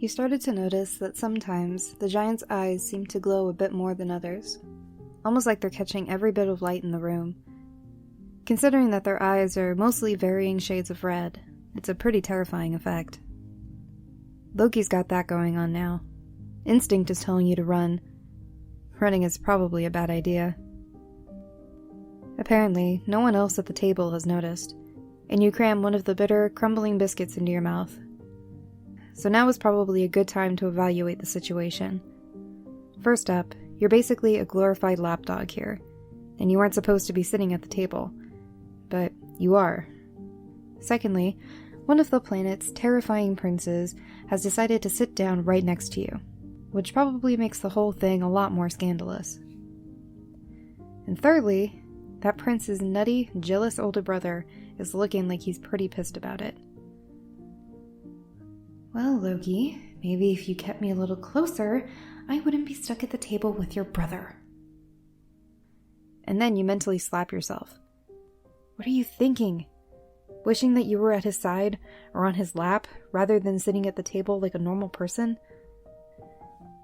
You started to notice that sometimes the giant's eyes seem to glow a bit more than others, almost like they're catching every bit of light in the room. Considering that their eyes are mostly varying shades of red, it's a pretty terrifying effect. Loki's got that going on now. Instinct is telling you to run. Running is probably a bad idea. Apparently, no one else at the table has noticed, and you cram one of the bitter, crumbling biscuits into your mouth. So now is probably a good time to evaluate the situation. First up, you're basically a glorified lapdog here, and you aren't supposed to be sitting at the table. But you are. Secondly, one of the planet's terrifying princes has decided to sit down right next to you, which probably makes the whole thing a lot more scandalous. And thirdly, that prince's nutty, jealous older brother is looking like he's pretty pissed about it. Well, Loki, maybe if you kept me a little closer, I wouldn't be stuck at the table with your brother. And then you mentally slap yourself. What are you thinking? Wishing that you were at his side or on his lap rather than sitting at the table like a normal person?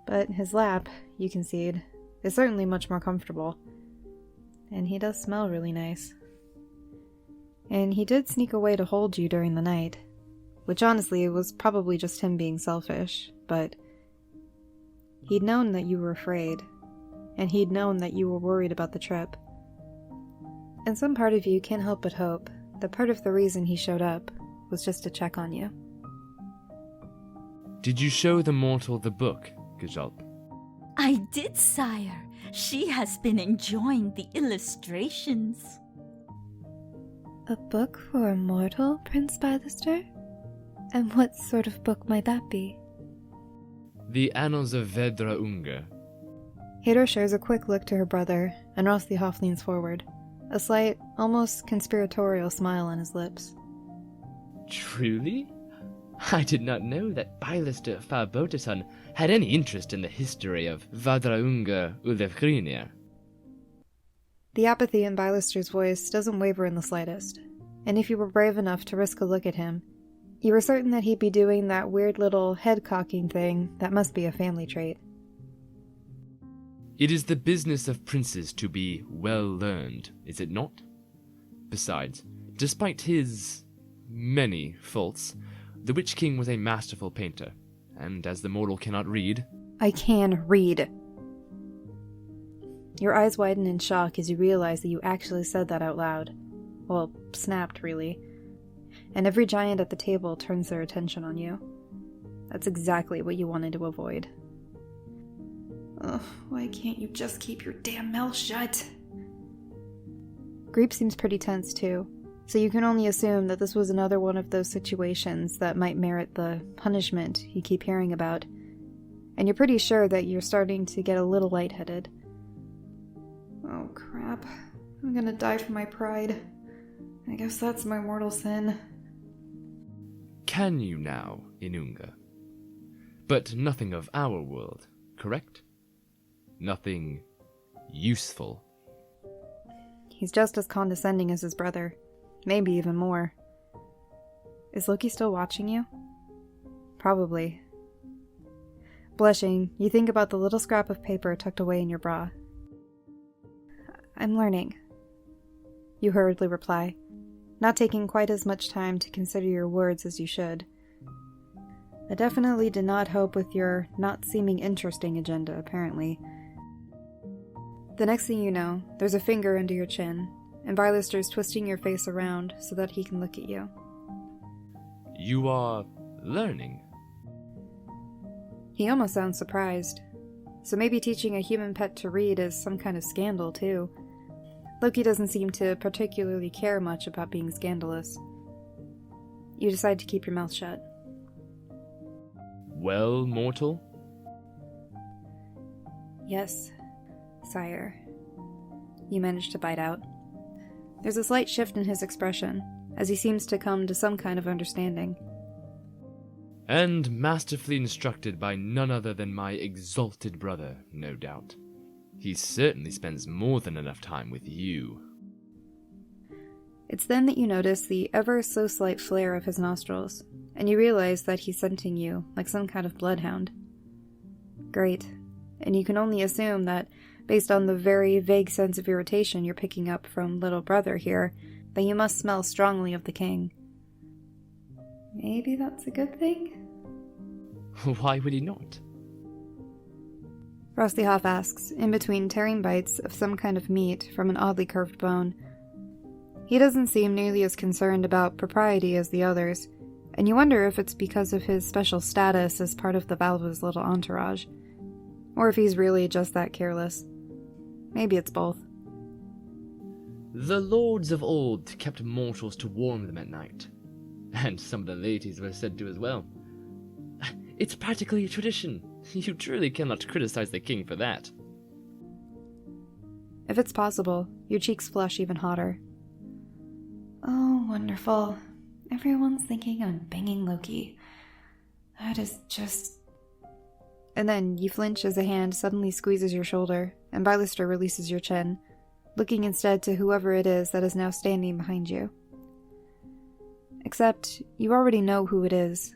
But his lap, you concede, is certainly much more comfortable. And he does smell really nice. And he did sneak away to hold you during the night, which honestly was probably just him being selfish, but he'd known that you were afraid, and he'd known that you were worried about the trip. And some part of you can't help but hope that part of the reason he showed up was just to check on you. Did you show the mortal the book, Gjalep? I did, sire. She has been enjoying the illustrations. A book for a mortal, Prince Bylester? And what sort of book might that be? The Annals of Hrossþjófr. Heidor shares a quick look to her brother, and Hrossþjófr leans forward, a slight, almost conspiratorial smile on his lips. Truly? I did not know that Bylester Farbotason had any interest in the history of Hrossþjófr Ulefgrinir. The apathy in Bylester's voice doesn't waver in the slightest, and if you were brave enough to risk a look at him, you were certain that he'd be doing that weird little head-cocking thing that must be a family trait. It is the business of princes to be well-learned, is it not? Besides, despite his many faults, the Witch King was a masterful painter, and as the mortal cannot read... I can read. Your eyes widen in shock as you realize that you actually said that out loud. Well, snapped, really. And every giant at the table turns their attention on you. That's exactly what you wanted to avoid. Ugh, why can't you just keep your damn mouth shut? Griep seems pretty tense too, so you can only assume that this was another one of those situations that might merit the punishment you keep hearing about. And you're pretty sure that you're starting to get a little lightheaded. Oh crap, I'm gonna die for my pride. I guess that's my mortal sin. Can you now, Inunga? But nothing of our world, correct? Nothing useful. He's just as condescending as his brother. Maybe even more. Is Loki still watching you? Probably. Blushing, you think about the little scrap of paper tucked away in your bra. I'm learning. You hurriedly reply, not taking quite as much time to consider your words as you should. I definitely did not help with your not seeming interesting agenda, apparently. The next thing you know, there's a finger under your chin, and Bylester's twisting your face around so that he can look at you. You are learning. He almost sounds surprised. So maybe teaching a human pet to read is some kind of scandal, too. Loki doesn't seem to particularly care much about being scandalous. You decide to keep your mouth shut. Well, mortal? Yes, sire. You manage to bite out. There's a slight shift in his expression, as he seems to come to some kind of understanding. And masterfully instructed by none other than my exalted brother, no doubt. He certainly spends more than enough time with you. It's then that you notice the ever so slight flare of his nostrils, and you realize that he's scenting you like some kind of bloodhound. Great. And you can only assume that, based on the very vague sense of irritation you're picking up from little brother here, that you must smell strongly of the king. Maybe that's a good thing? Why would he not? Hrossþjófr asks, in between tearing bites of some kind of meat from an oddly curved bone. He doesn't seem nearly as concerned about propriety as the others, and you wonder if it's because of his special status as part of the Valva's little entourage, or if he's really just that careless. Maybe it's both. The lords of old kept mortals to warm them at night, and some of the ladies were said to as well. It's practically a tradition. You truly cannot criticize the king for that. If it's possible, your cheeks flush even hotter. Oh, wonderful. Everyone's thinking I'm banging Loki. That is just... And then you flinch as a hand suddenly squeezes your shoulder, and Bylester releases your chin, looking instead to whoever it is that is now standing behind you. Except, you already know who it is,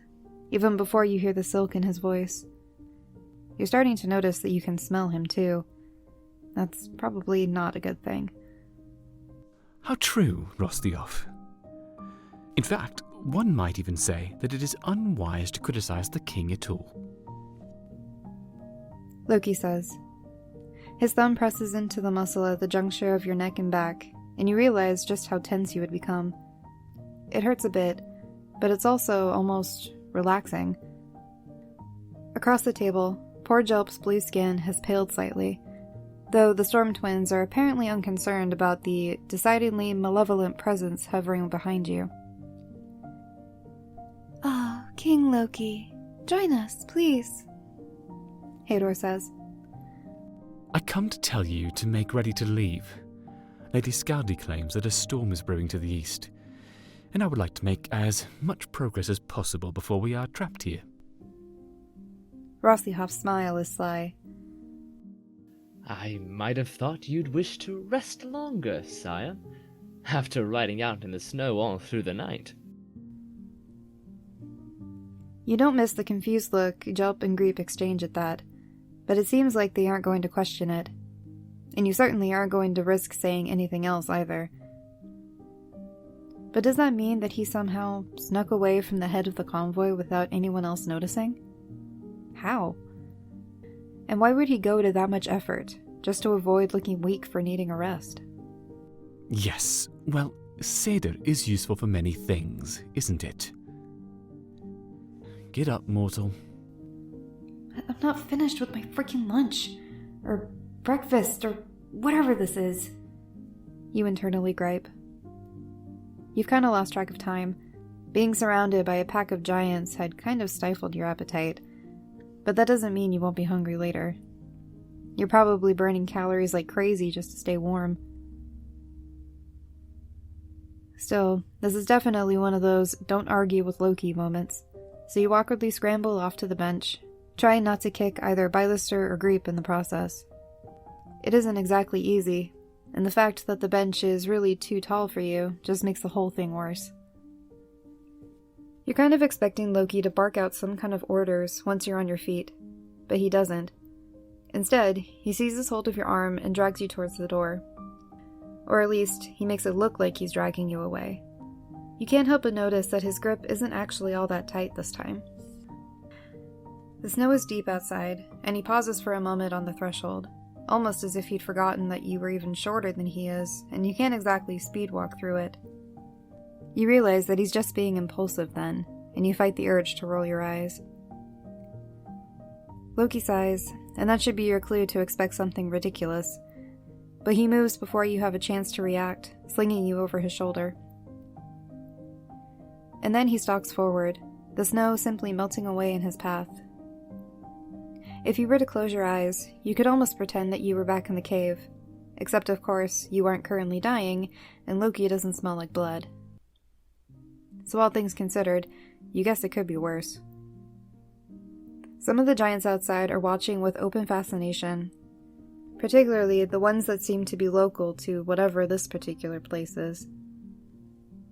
even before you hear the silk in his voice. You're starting to notice that you can smell him too. That's probably not a good thing. How true, Hrossþjófr. In fact, one might even say that it is unwise to criticize the king at all. Loki says. His thumb presses into the muscle at the juncture of your neck and back, and you realize just how tense you had become. It hurts a bit, but it's also almost relaxing. Across the table, poor Gjalep's blue skin has paled slightly, though the Storm Twins are apparently unconcerned about the decidedly malevolent presence hovering behind you. Ah, King Loki, join us, please, Heidor says. I come to tell you to make ready to leave. Lady Skadi claims that a storm is brewing to the east, and I would like to make as much progress as possible before we are trapped here. Hrossþjófr's smile is sly. I might have thought you'd wish to rest longer, sire, after riding out in the snow all through the night. You don't miss the confused look Gjalep and Griep exchange at that, but it seems like they aren't going to question it. And you certainly aren't going to risk saying anything else either. But does that mean that he somehow snuck away from the head of the convoy without anyone else noticing? How? And why would he go to that much effort, just to avoid looking weak for needing a rest? Yes, well, Seder is useful for many things, isn't it? Get up, mortal. I'm not finished with my freaking lunch, or breakfast, or whatever this is. You internally gripe. You've kind of lost track of time. Being surrounded by a pack of giants had kind of stifled your appetite, but that doesn't mean you won't be hungry later. You're probably burning calories like crazy just to stay warm. Still, this is definitely one of those don't argue with Loki moments, so you awkwardly scramble off to the bench, trying not to kick either Bylester or Griep in the process. It isn't exactly easy, and the fact that the bench is really too tall for you just makes the whole thing worse. You're kind of expecting Loki to bark out some kind of orders once you're on your feet, but he doesn't. Instead, he seizes hold of your arm and drags you towards the door. Or at least, he makes it look like he's dragging you away. You can't help but notice that his grip isn't actually all that tight this time. The snow is deep outside, and he pauses for a moment on the threshold, almost as if he'd forgotten that you were even shorter than he is, and you can't exactly speed walk through it. You realize that he's just being impulsive then, and you fight the urge to roll your eyes. Loki sighs, and that should be your clue to expect something ridiculous, but he moves before you have a chance to react, slinging you over his shoulder. And then he stalks forward, the snow simply melting away in his path. If you were to close your eyes, you could almost pretend that you were back in the cave, except of course, you aren't currently dying, and Loki doesn't smell like blood. So all things considered, you guess it could be worse. Some of the giants outside are watching with open fascination, particularly the ones that seem to be local to whatever this particular place is.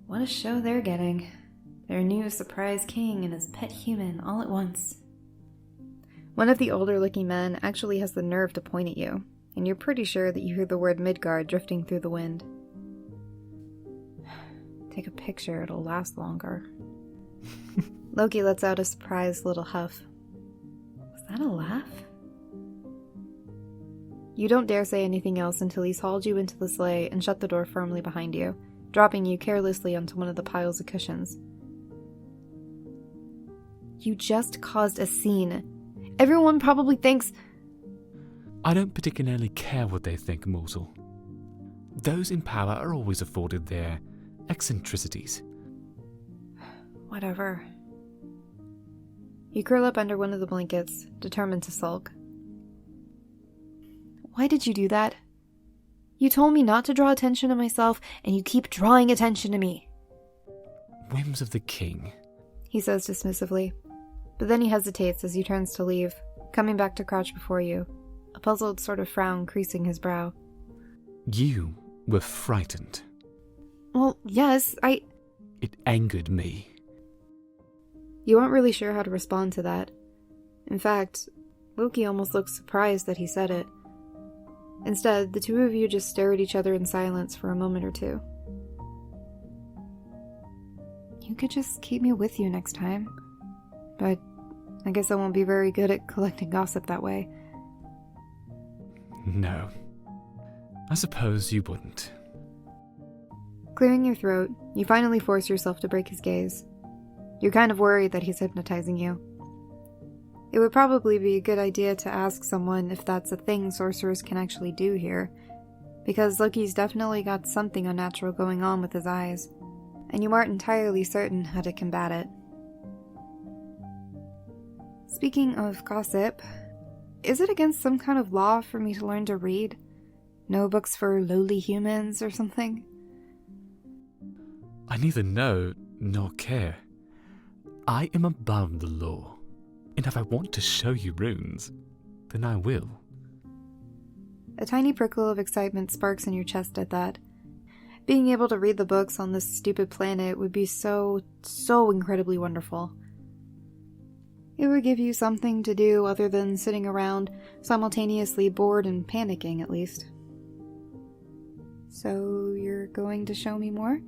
What a show they're getting. their new surprise king and his pet human all at once. One of the older-looking men actually has the nerve to point at you, and you're pretty sure that you hear the word Midgard drifting through the wind. Take a picture, it'll last longer. Loki lets out a surprised little huff. Was that a laugh? You don't dare say anything else until he's hauled you into the sleigh and shut the door firmly behind you, dropping you carelessly onto one of the piles of cushions. You just caused a scene. Everyone probably thinks... I don't particularly care what they think, mortal. Those in power are always afforded their eccentricities. Whatever. You curl up under one of the blankets, determined to sulk. Why did you do that? You told me not to draw attention to myself, and you keep drawing attention to me. Whims of the king, he says dismissively. But then he hesitates as he turns to leave, coming back to crouch before you, a puzzled sort of frown creasing his brow. You were frightened. Well, yes, It angered me. You aren't really sure how to respond to that. In fact, Loki almost looks surprised that he said it. Instead, the two of you just stare at each other in silence for a moment or two. You could just keep me with you next time. But I guess I won't be very good at collecting gossip that way. No. I suppose you wouldn't. Clearing your throat, you finally force yourself to break his gaze. You're kind of worried that he's hypnotizing you. It would probably be a good idea to ask someone if that's a thing sorcerers can actually do here, because Loki's definitely got something unnatural going on with his eyes, and you aren't entirely certain how to combat it. Speaking of gossip, is it against some kind of law for me to learn to read? No books for lowly humans or something? I neither know nor care. I am above the law, and if I want to show you runes, then I will. A tiny prickle of excitement sparks in your chest at that. Being able to read the books on this stupid planet would be so incredibly wonderful. It would give you something to do other than sitting around, simultaneously bored and panicking, at least. So, you're going to show me more?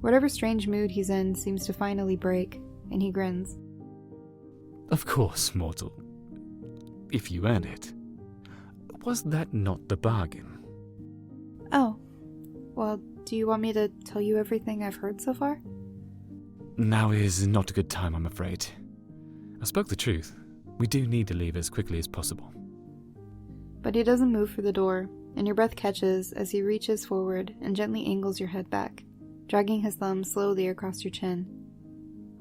Whatever strange mood he's in seems to finally break, and he grins. Of course, mortal. If you earn it. Was that not the bargain? Oh. Well, do you want me to tell you everything I've heard so far? Now is not a good time, I'm afraid. I spoke the truth. We do need to leave as quickly as possible. But he doesn't move for the door, and your breath catches as he reaches forward and gently angles your head back, dragging his thumb slowly across your chin,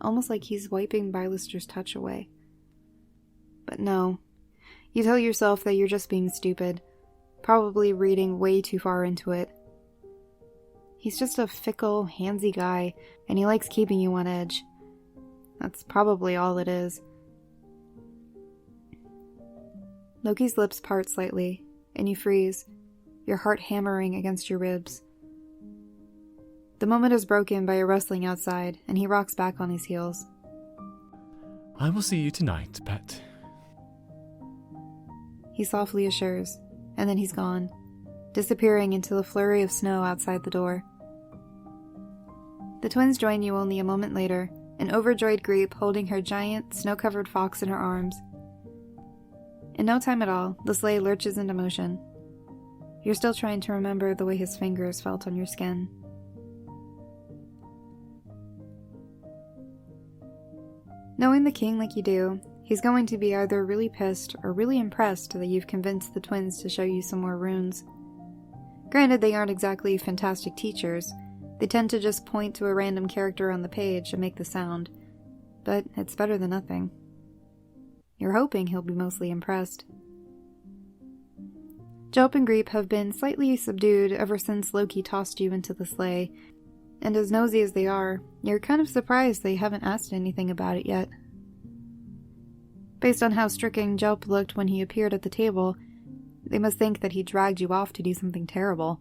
almost like he's wiping Bylester's touch away. But no. You tell yourself that you're just being stupid, probably reading way too far into it. He's just a fickle, handsy guy, and he likes keeping you on edge. That's probably all it is. Loki's lips part slightly, and you freeze, your heart hammering against your ribs. The moment is broken by a rustling outside, and he rocks back on his heels. I will see you tonight, pet. He softly assures, and then he's gone, disappearing into the flurry of snow outside the door. The twins join you only a moment later, an overjoyed Griep holding her giant, snow-covered fox in her arms. In no time at all, the sleigh lurches into motion. You're still trying to remember the way his fingers felt on your skin. Knowing the king like you do, he's going to be either really pissed or really impressed that you've convinced the twins to show you some more runes. Granted, they aren't exactly fantastic teachers. They tend to just point to a random character on the page and make the sound, but it's better than nothing. You're hoping he'll be mostly impressed. Gjalep and Griep have been slightly subdued ever since Loki tossed you into the sleigh, and as nosy as they are, you're kind of surprised they haven't asked anything about it yet. Based on how stricken Gjalep looked when he appeared at the table, they must think that he dragged you off to do something terrible.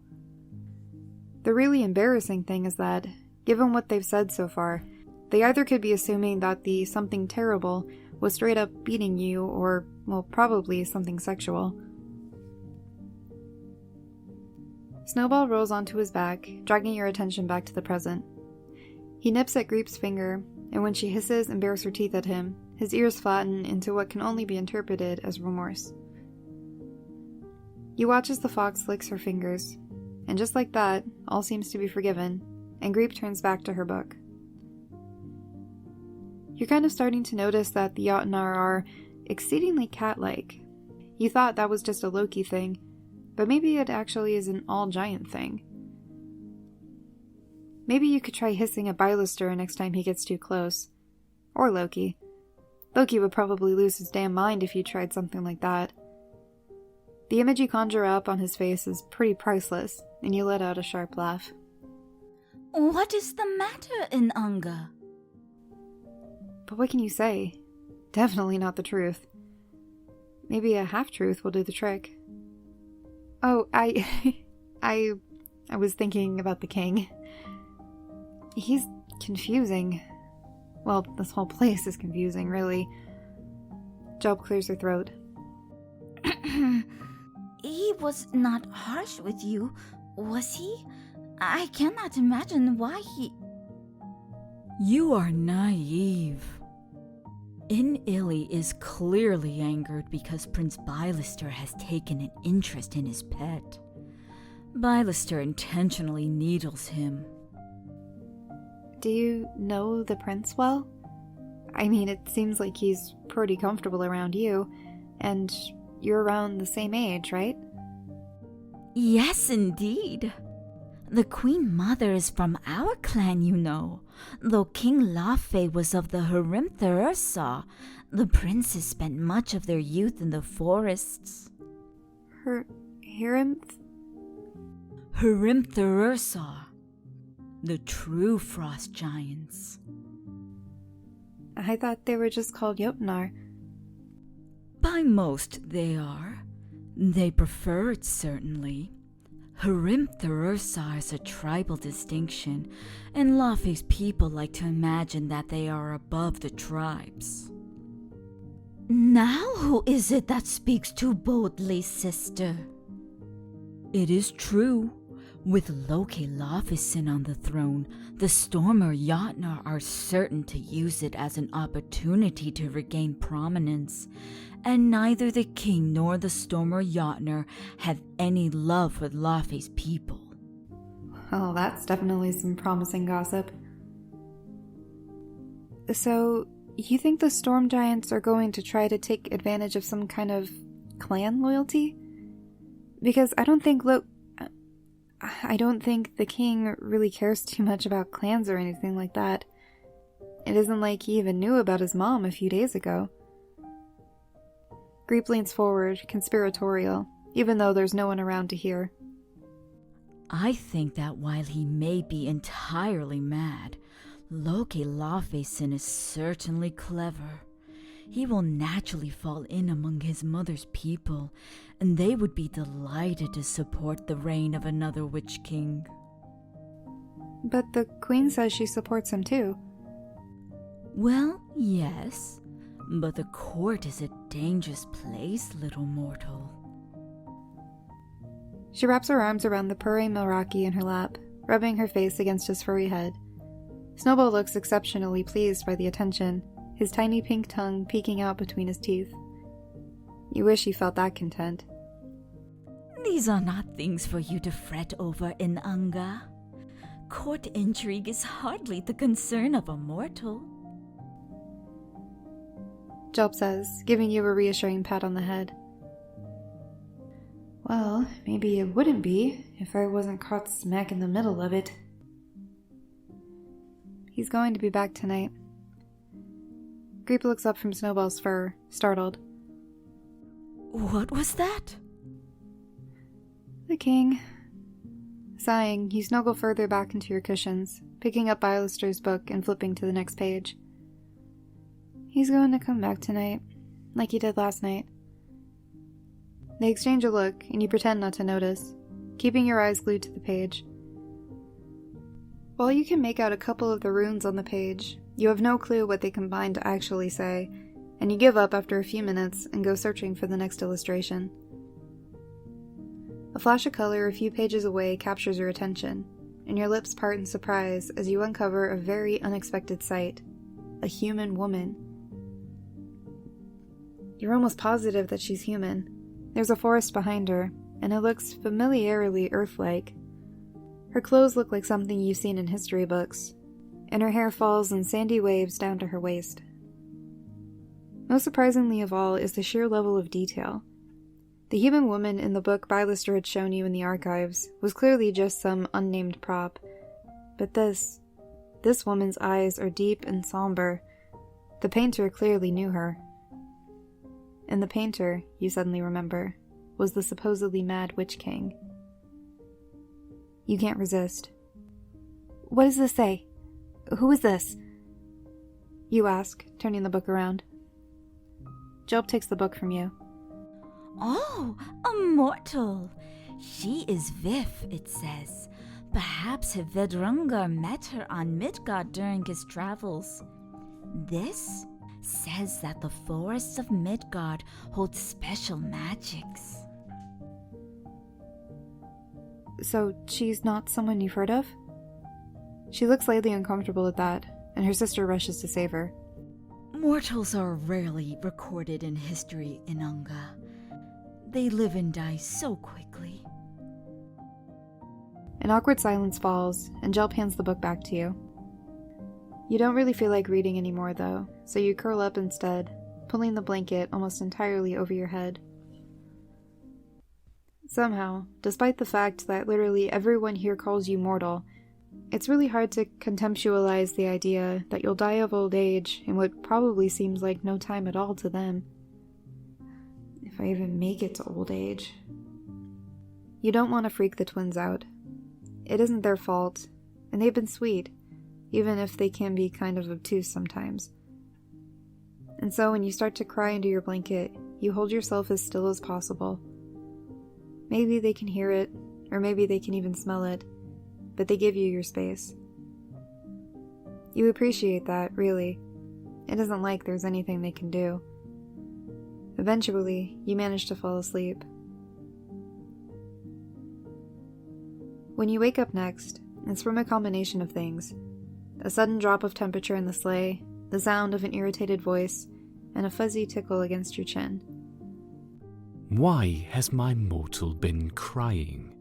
The really embarrassing thing is that Given what they've said so far, they either could be assuming that the something terrible was straight up beating you, or, well, probably something sexual. Snowball rolls onto his back, dragging your attention back to the present. He nips at Griep's finger, and when she hisses and bares her teeth at him, his ears flatten into what can only be interpreted as remorse. You watch as the fox licks her fingers, and just like that, all seems to be forgiven, and Griep turns back to her book. You're kind of starting to notice that the Jotnar are exceedingly cat-like. You thought that was just a Loki thing, but maybe it actually is an all-giant thing. Maybe you could try hissing at Bylester next time he gets too close. Or Loki. Loki would probably lose his damn mind if you tried something like that. The image you conjure up on his face is pretty priceless, and you let out a sharp laugh. What is the matter, Inanga? But what can you say? Definitely not the truth. Maybe a half-truth will do the trick. Oh, I was thinking about the king. He's confusing. Well, this whole place is confusing, really. Gjalep clears her throat. He was not harsh with you, was he? I cannot imagine why he... You are naive. Illy is clearly angered because Prince Bylester has taken an interest in his pet. Bylester intentionally needles him. Do you know the prince well? I mean, it seems like he's pretty comfortable around you, and you're around the same age, right? Yes, indeed. The Queen Mother is from our clan, you know. Though King Lafe was of the Hrossþjófr, the princes spent much of their youth in the forests. Hrossþjófr, the true frost giants. I thought they were just called Jotnar. By most they are. They prefer it, certainly. Hrossþjófr is a tribal distinction, and Lafe's people like to imagine that they are above the tribes. Now who is it that speaks too boldly, sister? It is true. With Loki Laufeyson on the throne, the Stormer Jotnar are certain to use it as an opportunity to regain prominence, and neither the king nor the Stormer Jotnar have any love with Laufey's people. Oh, that's definitely some promising gossip. So, you think the Storm Giants are going to try to take advantage of some kind of clan loyalty? Because I don't think the king really cares too much about clans or anything like that. It isn't like he even knew about his mom a few days ago. Griep leans forward, conspiratorial, even though there's no one around to hear. I think that while he may be entirely mad, Loki Laufeyson is certainly clever. He will naturally fall in among his mother's people, and they would be delighted to support the reign of another Witch King. But the queen says she supports him too. Well, yes, but the court is a dangerous place, little mortal. She wraps her arms around the purring Milraki in her lap, rubbing her face against his furry head. Snowball looks exceptionally pleased by the attention, his tiny pink tongue peeking out between his teeth. You wish he felt that content. These are not things for you to fret over, Inanga. Court intrigue is hardly the concern of a mortal. Gjalep says, giving you a reassuring pat on the head. Well, maybe it wouldn't be if I wasn't caught smack in the middle of it. He's going to be back tonight. Griep looks up from Snowball's fur, startled. What was that? The king. Sighing, you snuggle further back into your cushions, picking up Bylester's book and flipping to the next page. He's going to come back tonight, like he did last night. They exchange a look, and you pretend not to notice, keeping your eyes glued to the page. While you can make out a couple of the runes on the page, you have no clue what they combine to actually say, and you give up after a few minutes and go searching for the next illustration. A flash of color a few pages away captures your attention, and your lips part in surprise as you uncover a very unexpected sight: a human woman. You're almost positive that she's human. There's a forest behind her, and it looks familiarly Earth-like. Her clothes look like something you've seen in history books, and her hair falls in sandy waves down to her waist. Most surprisingly of all is the sheer level of detail. The human woman in the book Bylester had shown you in the archives was clearly just some unnamed prop, but this woman's eyes are deep and somber. The painter clearly knew her. And the painter, you suddenly remember, was the supposedly mad Witch King. You can't resist. "What does this say? Who is this?" you ask, turning the book around. Gjalep takes the book from you. Oh, a mortal. She is Vif, it says. Perhaps Vedrungar met her on Midgard during his travels. This says that the forests of Midgard hold special magics. So she's not someone you've heard of? She looks slightly uncomfortable at that, and her sister rushes to save her. Mortals are rarely recorded in history in Unga. They live and die so quickly. An awkward silence falls, and Gjalep hands the book back to you. You don't really feel like reading anymore, though, so you curl up instead, pulling the blanket almost entirely over your head. Somehow, despite the fact that literally everyone here calls you mortal, it's really hard to contemptualize the idea that you'll die of old age in what probably seems like no time at all to them. If I even make it to old age. You don't want to freak the twins out. It isn't their fault, and they've been sweet, even if they can be kind of obtuse sometimes. And so when you start to cry into your blanket, you hold yourself as still as possible. Maybe they can hear it, or maybe they can even smell it, but they give you your space. You appreciate that, really. It isn't like there's anything they can do. Eventually, you manage to fall asleep. When you wake up next, it's from a combination of things. A sudden drop of temperature in the sleigh, the sound of an irritated voice, and a fuzzy tickle against your chin. Why has my mortal been crying?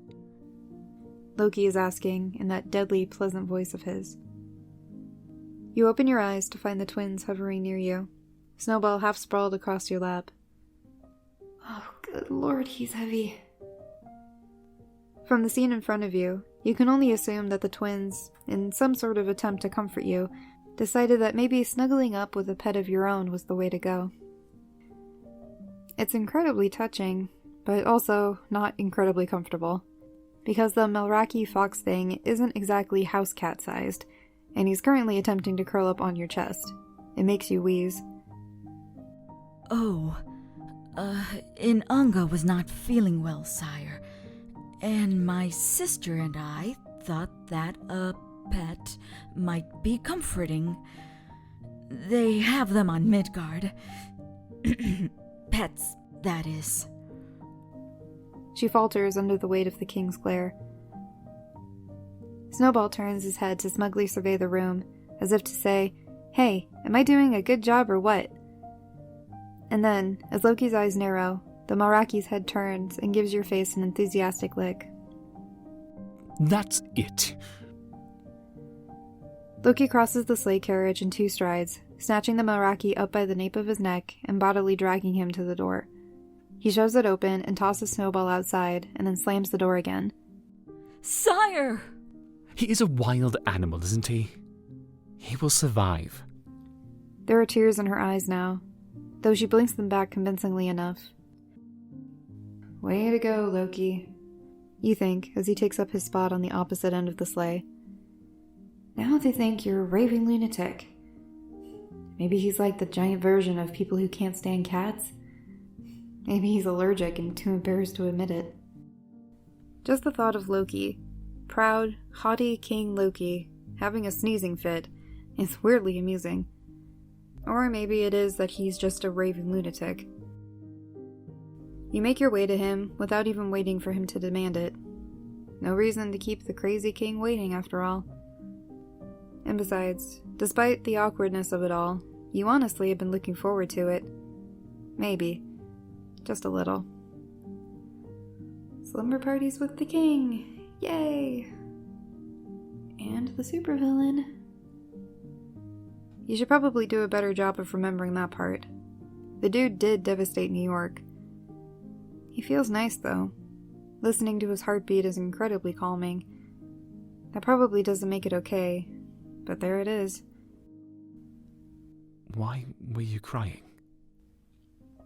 Loki is asking in that deadly pleasant voice of his. You open your eyes to find the twins hovering near you, Snowball half sprawled across your lap. Oh, good lord, he's heavy. From the scene in front of you, you can only assume that the twins, in some sort of attempt to comfort you, decided that maybe snuggling up with a pet of your own was the way to go. It's incredibly touching, but also not incredibly comfortable, because the Melraki fox thing isn't exactly house cat sized, and he's currently attempting to curl up on your chest. It makes you wheeze. Inanga was not feeling well, sire, and my sister and I thought that a pet might be comforting. They have them on Midgard. Pets, that is. She falters under the weight of the king's glare. Snowball turns his head to smugly survey the room, as if to say, "Hey, am I doing a good job or what?" And then, as Loki's eyes narrow, the Melraki's head turns and gives your face an enthusiastic lick. That's it. Loki crosses the sleigh carriage in 2 strides, snatching the Melraki up by the nape of his neck and bodily dragging him to the door. He shoves it open and tosses Snowball outside, and then slams the door again. Sire! He is a wild animal, isn't he? He will survive. There are tears in her eyes now, though she blinks them back convincingly enough. Way to go, Loki, you think, as he takes up his spot on the opposite end of the sleigh. Now they think you're a raving lunatic. Maybe he's like the giant version of people who can't stand cats. Maybe he's allergic and too embarrassed to admit it. Just the thought of Loki, proud, haughty King Loki, having a sneezing fit. It's weirdly amusing. Or maybe it is that he's just a raving lunatic. You make your way to him without even waiting for him to demand it. No reason to keep the crazy king waiting, after all. And besides, despite the awkwardness of it all, you honestly have been looking forward to it. Maybe. Just a little. Slumber parties with the king! Yay! And the supervillain. You should probably do a better job of remembering that part. The dude did devastate New York. He feels nice, though. Listening to his heartbeat is incredibly calming. That probably doesn't make it okay, but there it is. Why were you crying?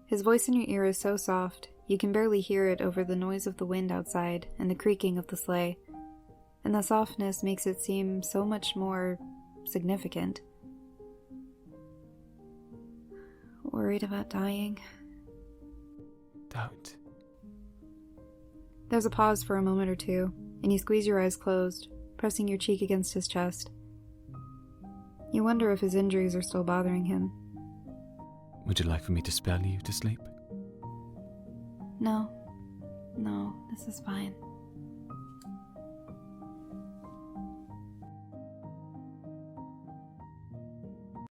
His voice in your ear is so soft, you can barely hear it over the noise of the wind outside and the creaking of the sleigh. And the softness makes it seem so much more significant. Worried about dying? Don't. There's a pause for a moment or two, and you squeeze your eyes closed, pressing your cheek against his chest. You wonder if his injuries are still bothering him. Would you like for me to spell you to sleep? No, this is fine.